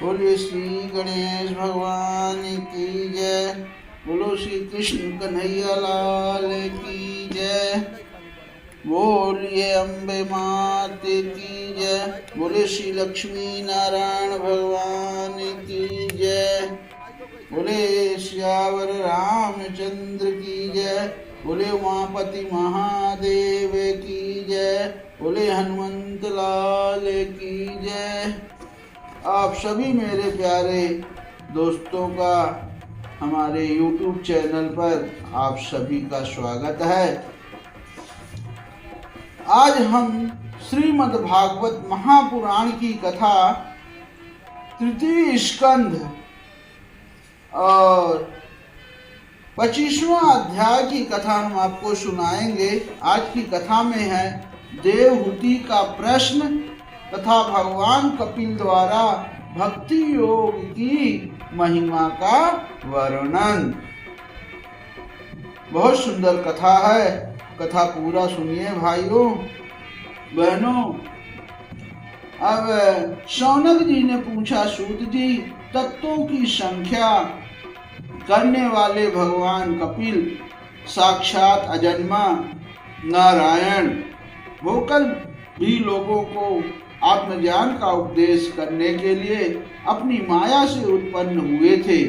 बोलिए श्री गणेश भगवान की जय। बोलो श्री कृष्ण कन्हैया लाल की जय। बोलिए अम्बे माते की जय। बोले श्री लक्ष्मी नारायण भगवान की जय। बोले श्यावर रामचंद्र की जय। बोले उमापति महादेव की जय। बोले हनुमंत लाल की जय। आप सभी मेरे प्यारे दोस्तों का हमारे YouTube चैनल पर आप सभी का स्वागत है। आज हम श्रीमद् भागवत महापुराण की कथा तृतीय स्कंध और 25वां अध्याय की कथा हम आपको सुनाएंगे। आज की कथा में है देवहूति का प्रश्न तथा भगवान कपिल द्वारा भक्ति योग की महिमा का वर्णन। बहुत सुंदर कथा है। कथा पूरा सुनिए भाइयों बहनों। अब शौनक जी ने पूछा, सूत जी, तत्वों की संख्या करने वाले भगवान कपिल साक्षात अजन्मा नारायण होकर भी लोगों को आत्मज्ञान का उपदेश करने के लिए अपनी माया से उत्पन्न हुए थे।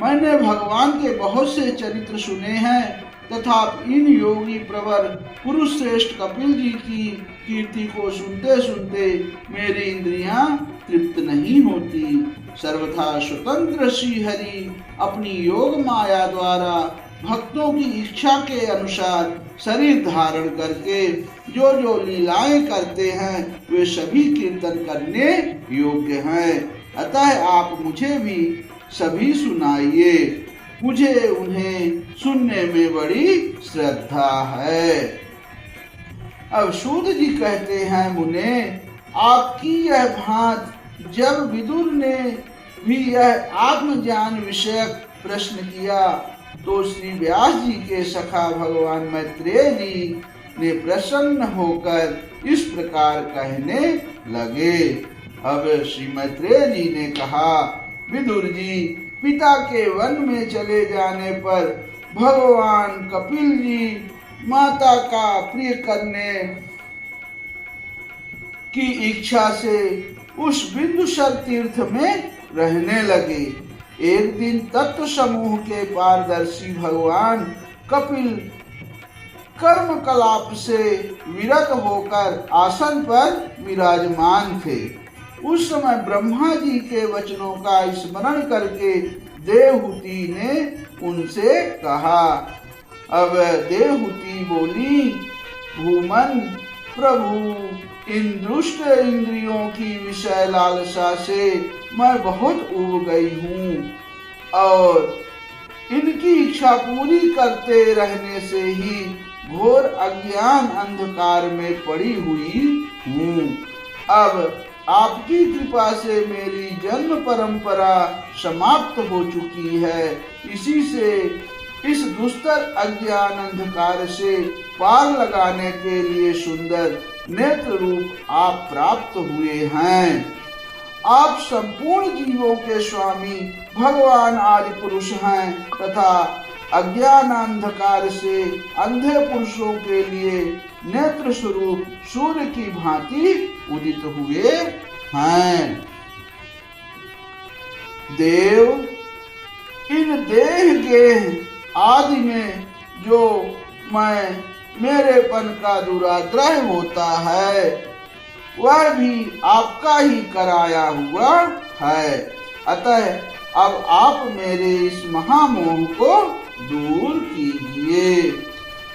मैंने भगवान के बहुत से चरित्र सुने हैं तथा इन योगी प्रवर पुरुष श्रेष्ठ कपिल जी की कीर्ति को सुनते सुनते मेरी इंद्रियां तृप्त नहीं होती। सर्वथा स्वतंत्र श्री हरि अपनी योग माया द्वारा भक्तों की इच्छा के अनुसार शरीर धारण करके जो जो लीलाएं करते हैं वे सभी कीर्तन करने योग्य हैं। अतः आप मुझे भी सभी सुनाइए, मुझे उन्हें सुनने में बड़ी श्रद्धा है। अब सूत जी कहते हैं, मुने आपकी यह भांत जब विदुर ने भी यह आत्मज्ञान विषयक प्रश्न किया तो श्री व्यास जी के सखा भगवान मैत्रेय जी ने प्रसन्न होकर इस प्रकार कहने लगे। अब श्री मैत्रेय जी ने कहा, विदुर जी, पिता के वन में चले जाने पर भगवान कपिल जी माता का प्रिय करने की इच्छा से उस बिंदुसर तीर्थ में रहने लगे। एक दिन तत्व समूह के पारदर्शी भगवान कपिल कर्म कलाप से विरत होकर आसन पर विराजमान थे। उस समय ब्रह्मा जी के वचनों का स्मरण करके देवहूति ने उनसे कहा। अब देवहूति बोली, भूमन प्रभु, इन दुष्ट इंद्रियों की विषय लालसा से मैं बहुत ऊब गई हूँ और इनकी इच्छा पूरी करते रहने से ही घोर अज्ञान अंधकार में पड़ी हुई हूँ। अब आपकी कृपा से मेरी जन्म परंपरा समाप्त हो चुकी है। इसी से इस दुस्तर अज्ञान अंधकार से पार लगाने के लिए सुंदर नेत्र रूप आप प्राप्त हुए हैं। आप संपूर्ण जीवों के स्वामी भगवान आदि पुरुष हैं तथा अज्ञान अंधकार से अंधे पुरुषों के लिए नेत्र स्वरूप सूर्य की भांति उदित हुए हैं। देव, इन देह गेह आदि में जो मेरेपन का दुराग्रह होता है वह भी आपका ही कराया हुआ है। अतः अब आप मेरे इस महामोह को दूर कीजिए।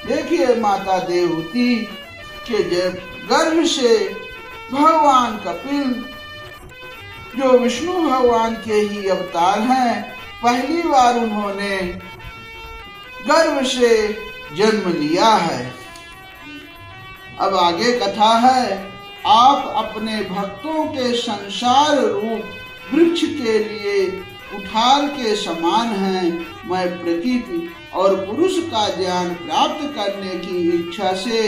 देखिए माता देवहूति के जब गर्भ से भगवान कपिल जो विष्णु भगवान के ही अवतार हैं, पहली बार उन्होंने गर्भ से जन्म लिया है। अब आगे कथा है, आप अपने भक्तों के संसार रूप वृक्ष के लिए कुठार के समान हैं। मैं प्रकृति और पुरुष का ज्ञान प्राप्त करने की इच्छा से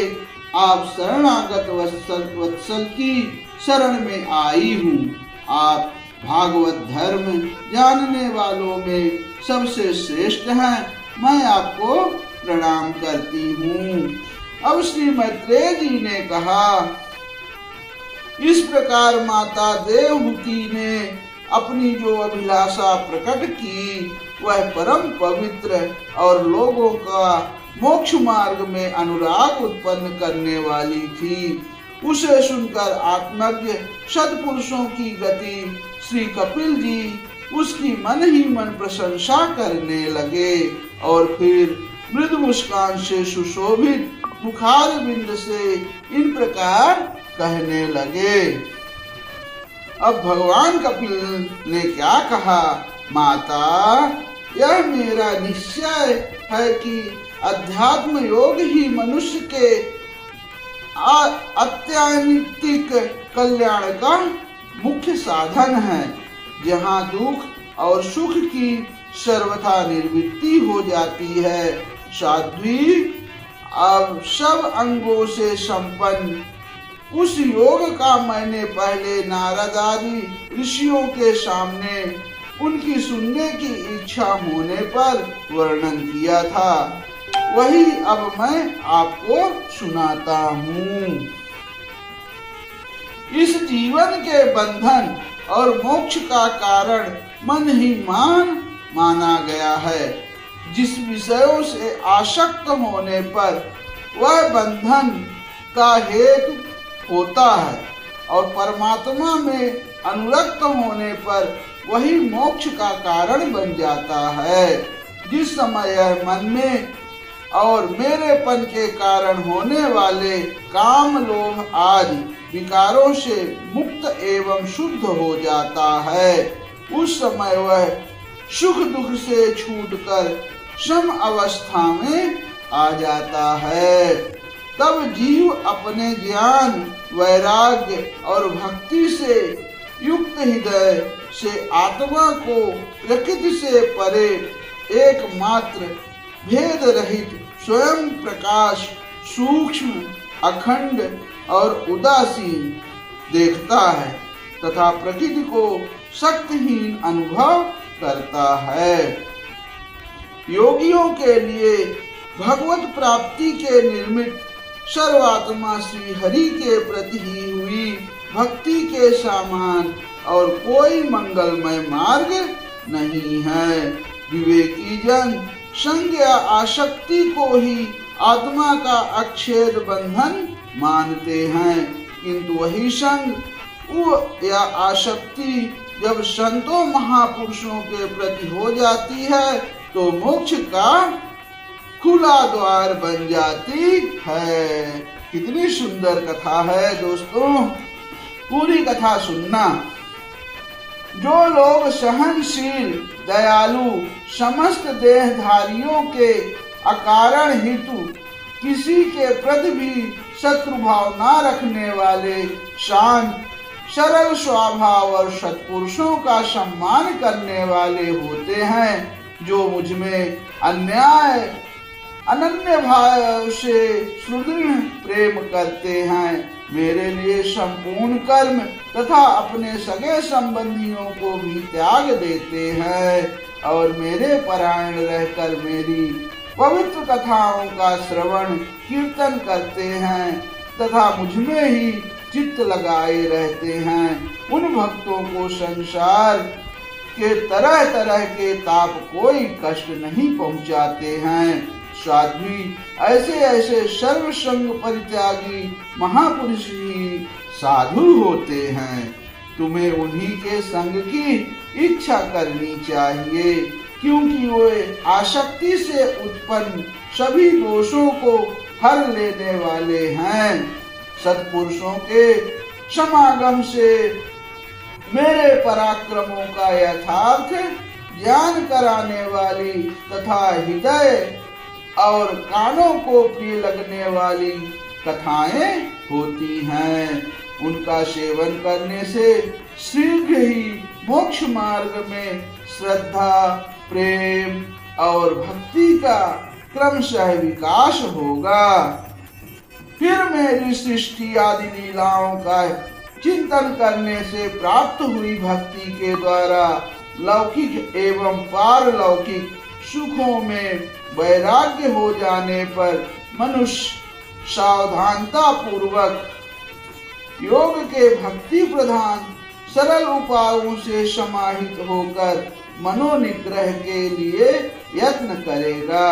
आप शरणागत वत्सल की शरण में आई हूँ। आप भागवत धर्म जानने वालों में सबसे श्रेष्ठ हैं। मैं आपको प्रणाम करती हूँ। अब श्री मैत्रेय जी ने कहा, इस प्रकार माता देवहूति ने अपनी जो अभिलाषा प्रकट की वह परम पवित्र और लोगों का मोक्ष मार्ग में अनुराग उत्पन्न करने वाली थी। उसे सुनकर आत्मज्ञ सत्पुरुषों की गति श्री कपिल जी उसकी मन ही मन प्रशंसा करने लगे और फिर मृदु मुस्कान से सुशोभित मुखार बिंद से इन प्रकार कहने लगे। अब भगवान कपिल ने क्या कहा, माता यह मेरा निश्चय है कि अध्यात्म योग ही मनुष्य के आत्यंतिक कल्याण का मुख्य साधन है। जहाँ दुख और सुख की सर्वथा निर्वृत्ति हो जाती है, साध्वी अब सब अंगों से संपन्न उस योग का मैंने पहले नारद आदि ऋषियों के सामने उनकी सुनने की इच्छा होने पर वर्णन किया था, वही अब मैं आपको सुनाता हूँ। इस जीवन के बंधन और मोक्ष का कारण मन ही माना गया है। जिस विषयों से आसक्त होने पर वह बंधन का हेतु होता है और परमात्मा में अनुरक्त होने पर वही मोक्ष का कारण बन जाता है। जिस समय यह मन में और मेरेपन के कारण होने वाले काम लोभ आदि विकारों से मुक्त एवं शुद्ध हो जाता है, उस समय वह सुख दुख से छूटकर सम अवस्था में आ जाता है। तब जीव अपने ज्ञान वैराग्य और भक्ति से युक्त हृदय से आत्मा को प्रकृति से परे एकमात्र भेद रहित स्वयं प्रकाश सूक्ष्म अखंड और उदासीन देखता है तथा प्रकृति को शक्तिहीन अनुभव करता है। योगियों के लिए भगवत प्राप्ति के निमित्त सर्वात्मा श्री हरि के प्रति ही हुई भक्ति के समान और कोई मंगलमय मार्ग नहीं है। विवेकी जन संग या आसक्ति को ही आत्मा का अक्षेद बंधन मानते हैं, किंतु वही संग या आसक्ति जब संतों महापुरुषों के प्रति हो जाती है तो मोक्ष का खुला द्वार बन जाती है। कितनी सुंदर कथा है दोस्तों, पूरी कथा सुनना। जो लोग सहनशील दयालु समस्त देहधारियों के अकारण हेतु किसी के प्रति भी शत्रु भाव न रखने वाले शांत सरल स्वभाव और सत्पुरुषों का सम्मान करने वाले होते हैं, जो मुझ में अनन्य भाव से सुदृढ़ प्रेम करते हैं, मेरे लिए संपूर्ण कर्म तथा अपने सगे संबंधियों को भी त्याग देते हैं और मेरे परायण रहकर मेरी पवित्र कथाओं का श्रवण कीर्तन करते हैं तथा मुझमें ही चित्त लगाए रहते हैं। उन भक्तों को संसार के तरह तरह के ताप कोई कष्ट नहीं पहुंचाते हैं। साध्वी ऐसे ऐसे सर्व संग परित्यागी महापुरुष ही साधु होते हैं। तुम्हें उन्हीं के संग की इच्छा करनी चाहिए, क्योंकि वे आसक्ति से उत्पन्न सभी दोषों को हर लेने वाले हैं। सत्पुरुषों के समागम से मेरे पराक्रमों का यथार्थ ज्ञान कराने वाली तथा हृदय और कानों को प्रिय लगने वाली कथाएं होती हैं। उनका सेवन करने से शीघ्र ही मोक्ष मार्ग में श्रद्धा प्रेम और भक्ति का क्रमशः विकास होगा। फिर मेरी सृष्टि आदि लीलाओं का चिंतन करने से प्राप्त हुई भक्ति के द्वारा लौकिक एवं पारलौकिक सुखों में वैराग्य हो जाने पर मनुष्य सावधानता पूर्वक योग के भक्ति प्रधान सरल उपायों से समाहित होकर मनोनिग्रह के लिए यत्न करेगा।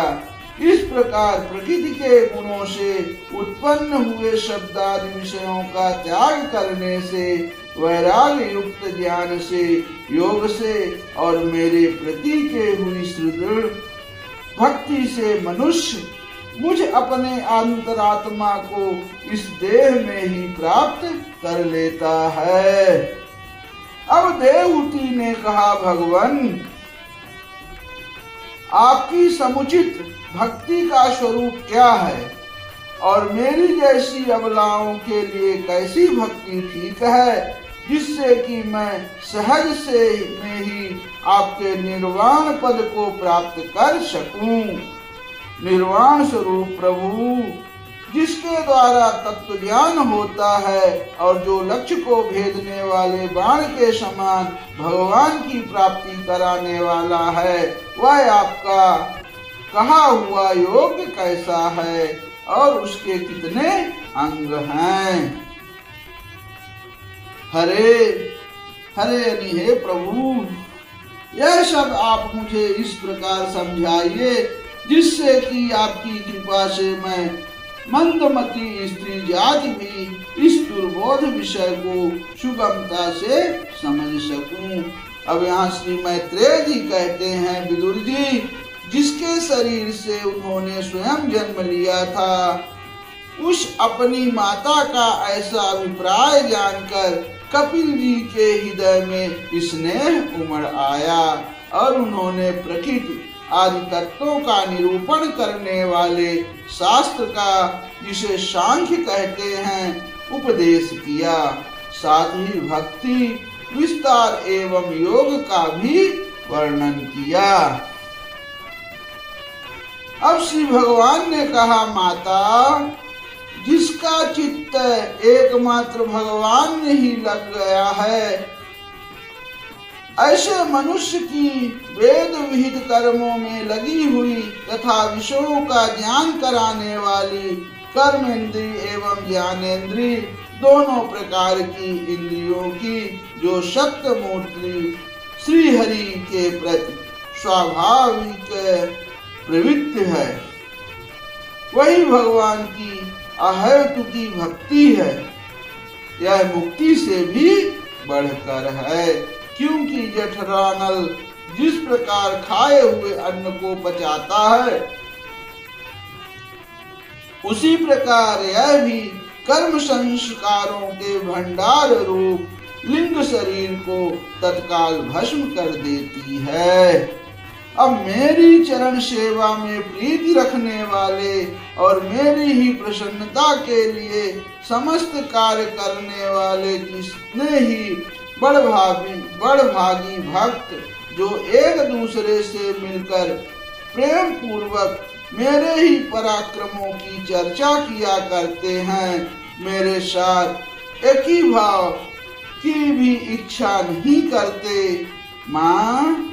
इस प्रकार प्रकृति के गुणों से उत्पन्न हुए शब्दादि विषयों का त्याग करने से, वैराग्य युक्त ज्ञान से, योग से और मेरे प्रति के हुई सुदृढ़ भक्ति से मनुष्य मुझ अपने अंतरात्मा को इस देह में ही प्राप्त कर लेता है। अब देवहूति ने कहा, भगवान आपकी समुचित भक्ति का स्वरूप क्या है और मेरी जैसी अबलाओं के लिए कैसी भक्ति ठीक है, जिससे कि मैं सहज से में ही आपके निर्वाण पद को प्राप्त कर सकूं। निर्वाण स्वरूप प्रभु, जिसके द्वारा तत्व ज्ञान होता है और जो लक्ष्य को भेदने वाले बाण के समान भगवान की प्राप्ति कराने वाला है, वह आपका कहा हुआ योग कैसा है और उसके कितने अंग हैं। हरे हरे हे प्रभु, यह सब आप मुझे इस प्रकार समझाइए जिससे कि आपकी कृपा से मैं मंदमती स्त्री जाति भी इस दुर्बोध विषय को सुगमता से समझ सकूं। अब यहाँ श्री मैत्रेय जी कहते हैं, विदुर जी जिसके शरीर से उन्होंने स्वयं जन्म लिया था, उस अपनी माता का ऐसा अभिप्राय जानकर कपिल जी के हृदय में स्नेह उमड़ आया और उन्होंने प्रकृति आदि तत्वों का निरूपण करने वाले शास्त्र का, जिसे सांख्य कहते हैं, उपदेश किया। साथ ही भक्ति विस्तार एवं योग का भी वर्णन किया। अब श्री भगवान ने कहा, माता जिसका चित्त एकमात्र भगवान में ही लग गया है, ऐसे मनुष्य की वेद विहित कर्मों में लगी हुई तथा विषयों का ज्ञान कराने वाली कर्मेंद्रिय एवं ज्ञानेंद्रिय दोनों प्रकार की इंद्रियों की जो सत्य मूर्ति श्री हरि के प्रति स्वाभाविक प्रवृत्ति है, वही भगवान की अहेतुकी भक्ति है। यह मुक्ति से भी बढ़कर है, क्योंकि जठरानल जिस प्रकार खाए हुए अन्न को पचाता है, उसी प्रकार यह भी कर्म संस्कारों के भंडार रूप लिंग शरीर को तत्काल भस्म कर देती है। अब मेरी चरण सेवा में प्रीति रखने वाले और मेरी ही प्रसन्नता के लिए समस्त कार्य करने वाले जितने ही बड़भागी भक्त जो एक दूसरे से मिलकर प्रेम पूर्वक मेरे ही पराक्रमों की चर्चा किया करते हैं, मेरे साथ एक ही भाव की भी इच्छा नहीं करते। माँ,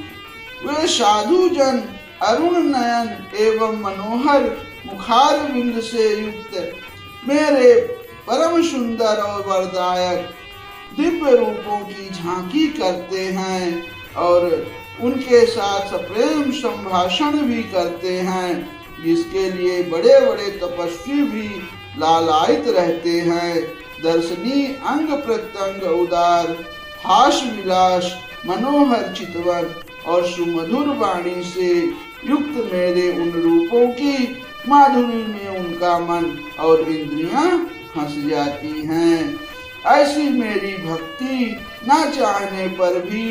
वे साधु जन अरुण नयन एवं मनोहर मुखार बिंद से युक्त मेरे परम सुंदर और वरदायक दिव्य रूपों की झांकी करते हैं और उनके साथ प्रेम संभाषण भी करते हैं, जिसके लिए बड़े बड़े तपस्वी भी लालायित रहते हैं। दर्शनीय अंग प्रत्यंग उदार हास विलास मनोहर चितवन और सुमधुर वाणी से युक्त मेरे उन रूपों की माधुरी में उनका मन और इंद्रियां फंस जाती हैं। ऐसी मेरी भक्ति न चाहने पर भी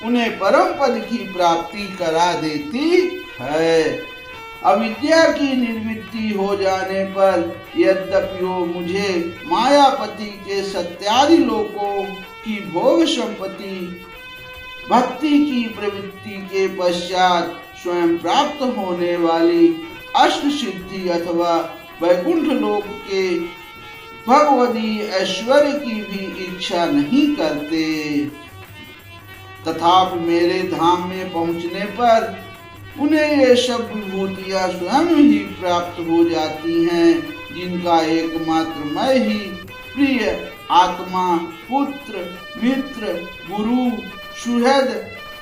उन्हें परम पद की प्राप्ति करा देती है। अविद्या की निवृत्ति हो जाने पर यद्यपि वो मुझे मायापति के सत्यादि लोकों की भोग संपत्ति भक्ति की प्रवृत्ति के पश्चात स्वयं प्राप्त होने वाली अष्ट सिद्धि अथवा वैकुंठ लोक के भगवती ऐश्वर्य की भी इच्छा नहीं करते। तथापि मेरे धाम में पहुंचने पर उन्हें ये सब विभूतियां स्वयं ही प्राप्त हो जाती हैं, जिनका एकमात्र मैं ही प्रिय आत्मा, पुत्र, मित्र, गुरु, सुहृद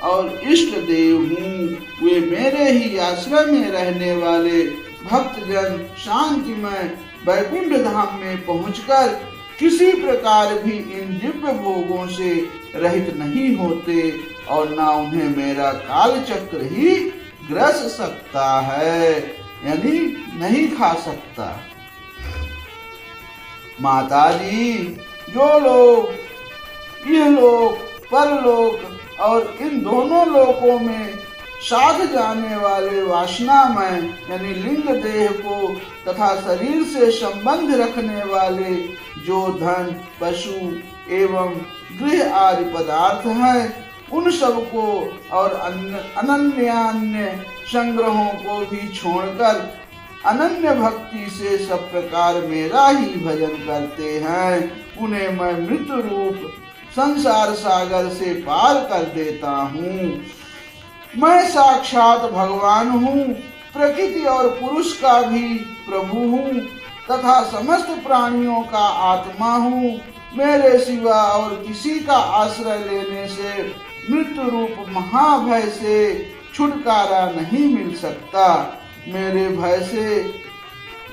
और इष्ट देव हूँ। वे मेरे ही आश्रय में रहने वाले भक्तजन शांतिमय वैकुंठ धाम में पहुंचकर किसी प्रकार भी इन दिव्य भोगों से रहित नहीं होते और ना उन्हें मेरा काल चक्र ही ग्रस सकता है, यानी नहीं खा सकता। माता जी, जो लोग यह लोक, परलोक और इन दोनों लोकों में साध जाने वाले वासनामय यानी लिंग देह को तथा शरीर से संबंध रखने वाले जो धन, पशु एवं गृह आदि पदार्थ हैं, उन सब को और अनन्य संग्रहों को भी छोड़कर अनन्य भक्ति से सब प्रकार मेरा ही भजन करते हैं, उन्हें मैं मृत्यु रूप संसार सागर से पार कर देता हूँ। मैं साक्षात भगवान हूँ, प्रकृति और पुरुष का भी प्रभु हूँ तथा समस्त प्राणियों का आत्मा हूँ। मेरे सिवा और किसी का आश्रय लेने से मृत्यु रूप महाभय से छुटकारा नहीं मिल सकता। मेरे भय से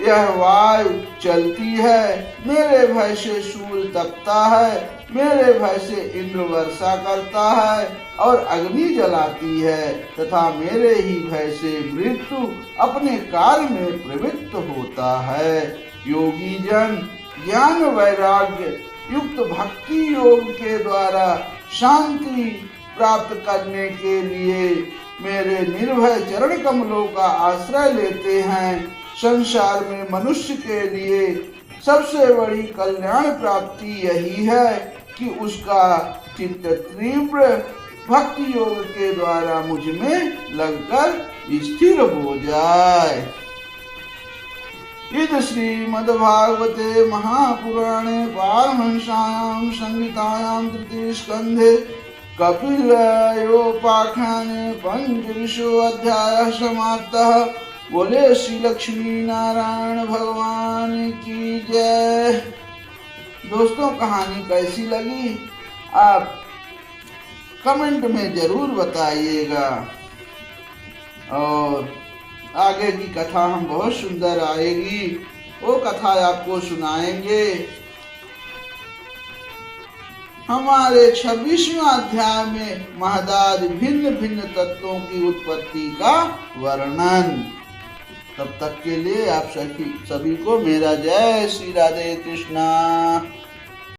यह वायु चलती है, मेरे भय से सूर्य तपता है, मेरे भय से इंद्र वर्षा करता है और अग्नि जलाती है तथा मेरे ही भय से मृत्यु अपने कार्य में प्रवृत्त होता है। योगी जन ज्ञान वैराग्य युक्त भक्ति योग के द्वारा शांति प्राप्त करने के लिए मेरे निर्भय चरण कमलों का आश्रय लेते हैं। संसार में मनुष्य के लिए सबसे बड़ी कल्याण प्राप्ति यही है कि उसका चित्त तीव्र भक्ति योग के द्वारा मुझ में लगकर स्थिर हो जाए। इद श्रीमद्भागवते महापुराणे पारमहंस्यां संहितायां तृतीय स्कंधे कपिलोपाख्याने पंचविंशो अध्यायः समाप्तः। बोले श्री लक्ष्मी नारायण भगवान की जय। दोस्तों, कहानी कैसी लगी आप कमेंट में जरूर बताइएगा और आगे की कथा हम बहुत सुंदर आएगी, वो कथा आपको सुनाएंगे। हमारे 26वां अध्याय में महदादि भिन्न भिन्न तत्वों की उत्पत्ति का वर्णन। तब तक के लिए आप सभी को मेरा जय श्री राधे कृष्णा।